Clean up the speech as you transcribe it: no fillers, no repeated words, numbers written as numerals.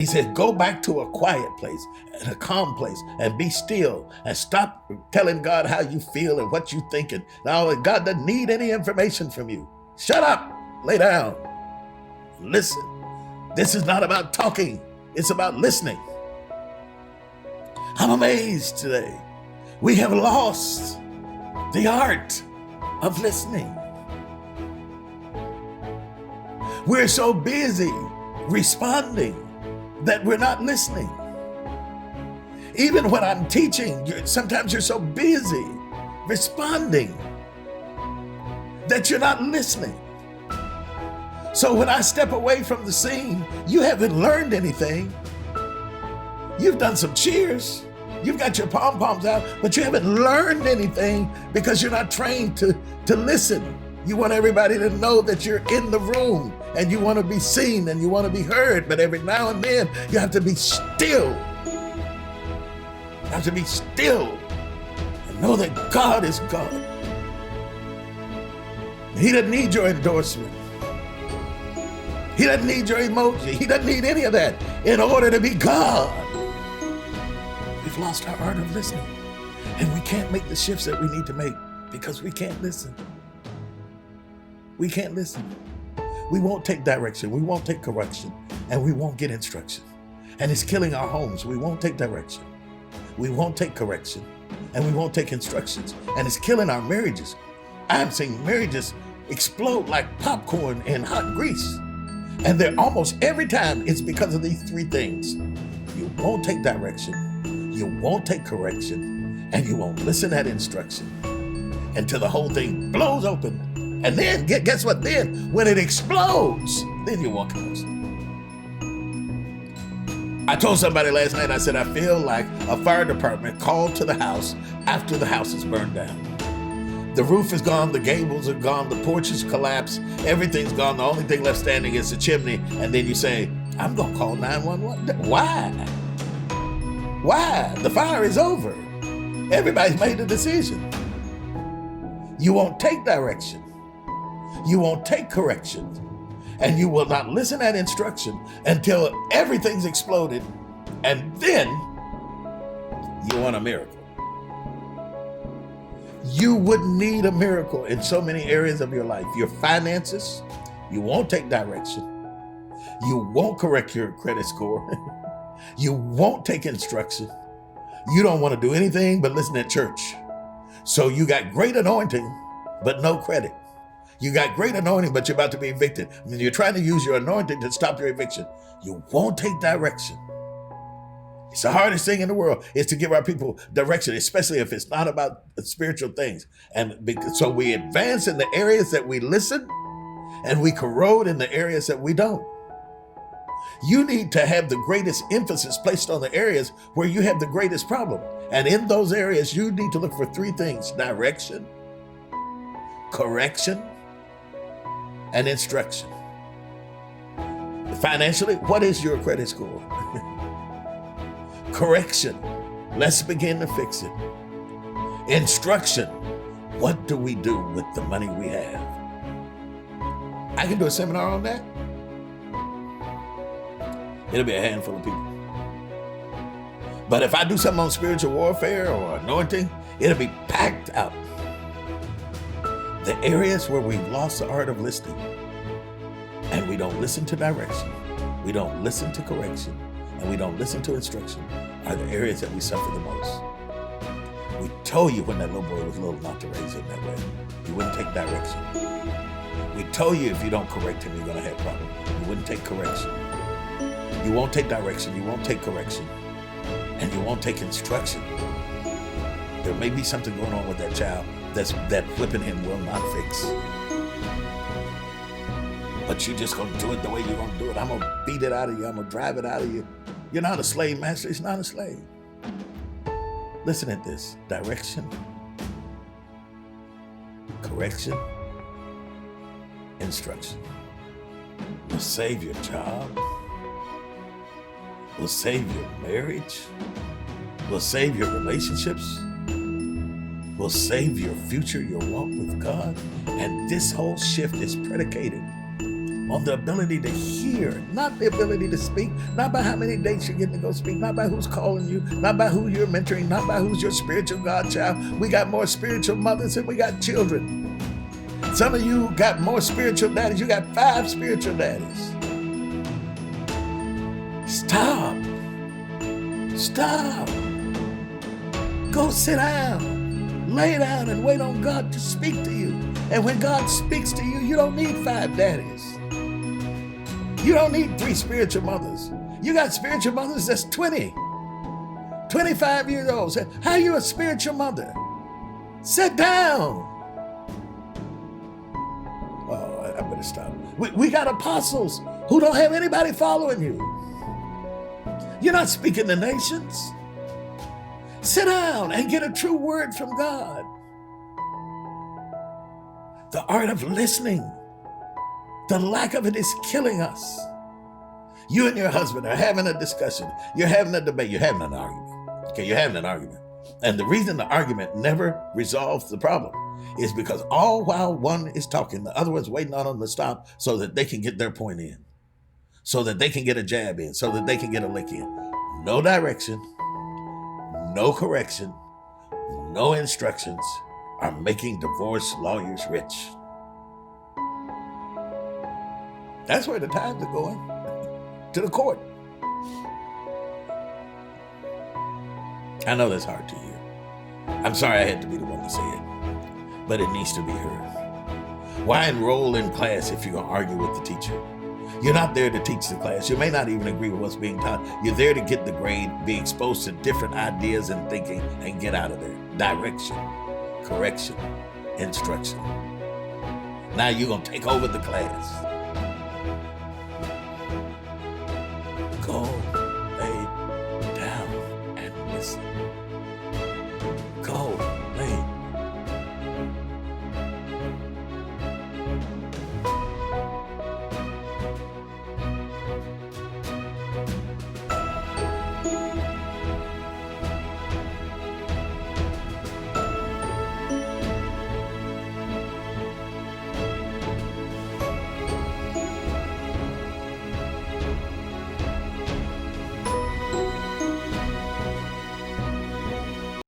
He said, go back to a quiet place and a calm place and be still and stop telling God how you feel and what you're thinking. Now, God doesn't need any information from you. Shut up, lay down, listen. This is not about talking, it's about listening. I'm amazed today. We have lost the art of listening. We're so busy responding that we're not listening. Even when I'm teaching, sometimes you're so busy responding that you're not listening. So when I step away from the scene, you haven't learned anything. You've done some cheers, you've got your pom-poms out, but you haven't learned anything because you're not trained to listen. You want everybody to know that you're in the room and you want to be seen and you want to be heard, but every now and then you have to be still. You have to be still and know that God is God. He doesn't need your endorsement. He doesn't need your emoji. He doesn't need any of that in order to be God. We've lost our art of listening, and we can't make the shifts that we need to make because we can't listen. We can't listen. We won't take direction. We won't take correction, and we won't get instruction. And it's killing our homes. We won't take direction. We won't take correction, and we won't take instructions. And it's killing our marriages. I'm seeing marriages explode like popcorn in hot grease. And they're almost every time it's because of these three things. You won't take direction, you won't take correction, and you won't listen at instruction until the whole thing blows open. And then, guess what? Then, when it explodes, then you won't close. I told somebody last night, I said, I feel like a fire department called to the house after the house is burned down. The roof is gone, the gables are gone, the porch is collapsed, everything's gone. The only thing left standing is the chimney. And then you say, I'm gonna call 911. Why? Why? The fire is over. Everybody's made a decision. You won't take direction. You won't take correction. And you will not listen at instruction until everything's exploded. And then you want a miracle. You wouldn't need a miracle in so many areas of your life. Your finances, you won't take direction. You won't correct your credit score. You won't take instruction. You don't want to do anything but listen at church. So you got great anointing, but no credit. You got great anointing, but you're about to be evicted. I mean, you're trying to use your anointing to stop your eviction. You won't take direction. It's the hardest thing in the world is to give our people direction, especially if it's not about spiritual things. And so we advance in the areas that we listen and we corrode in the areas that we don't. You need to have the greatest emphasis placed on the areas where you have the greatest problem. And in those areas, you need to look for three things: direction, correction, and instruction. Financially, what is your credit score? Correction, let's begin to fix it. Instruction, what do we do with the money we have? I can do a seminar on that. It'll be a handful of people. But if I do something on spiritual warfare or anointing, it'll be packed out. The areas where we've lost the art of listening and we don't listen to direction, we don't listen to correction, and we don't listen to instruction are the areas that we suffer the most. We told you when that little boy was little not to raise him that way. You wouldn't take direction. We told you if you don't correct him, you're gonna have problems. You wouldn't take correction. You won't take direction, you won't take correction, and you won't take instruction. There may be something going on with that child that whipping him will not fix. But you're just gonna do it the way you're gonna do it. I'm gonna beat it out of you, I'm gonna drive it out of you. You're not a slave master, it's not a slave. Listen at this: direction, correction, instruction will save your job, will save your marriage, will save your relationships, will save your future, your walk with God. And this whole shift is predicated on the ability to hear, not the ability to speak, not by how many dates you're getting to go speak, not by who's calling you, not by who you're mentoring, not by who's your spiritual godchild. We got more spiritual mothers than we got children. Some of you got more spiritual daddies. You got 5 spiritual daddies. Stop. Stop. Go sit down. Lay down and wait on God to speak to you. And when God speaks to you, you don't need 5 daddies. You don't need 3 spiritual mothers. You got spiritual mothers that's 20, 25 years old. Say, how are you a spiritual mother? Sit down. Oh, I better stop. We got apostles who don't have anybody following you. You're not speaking to nations. Sit down and get a true word from God. The art of listening. The lack of it is killing us. You and your husband are having a discussion. You're having a debate. You're having an argument. Okay, you're having an argument. And the reason the argument never resolves the problem is because all while one is talking, the other one's waiting on them to stop so that they can get their point in, so that they can get a jab in, so that they can get a lick in. No direction, no correction, no instructions are making divorce lawyers rich. That's where the times are going, to the court. I know that's hard to hear. I'm sorry I had to be the one to say it, but it needs to be heard. Why enroll in class if you're going to argue with the teacher? You're not there to teach the class. You may not even agree with what's being taught. You're there to get the grade, be exposed to different ideas and thinking, and get out of there. Direction, correction, instruction. Now you're going to take over the class.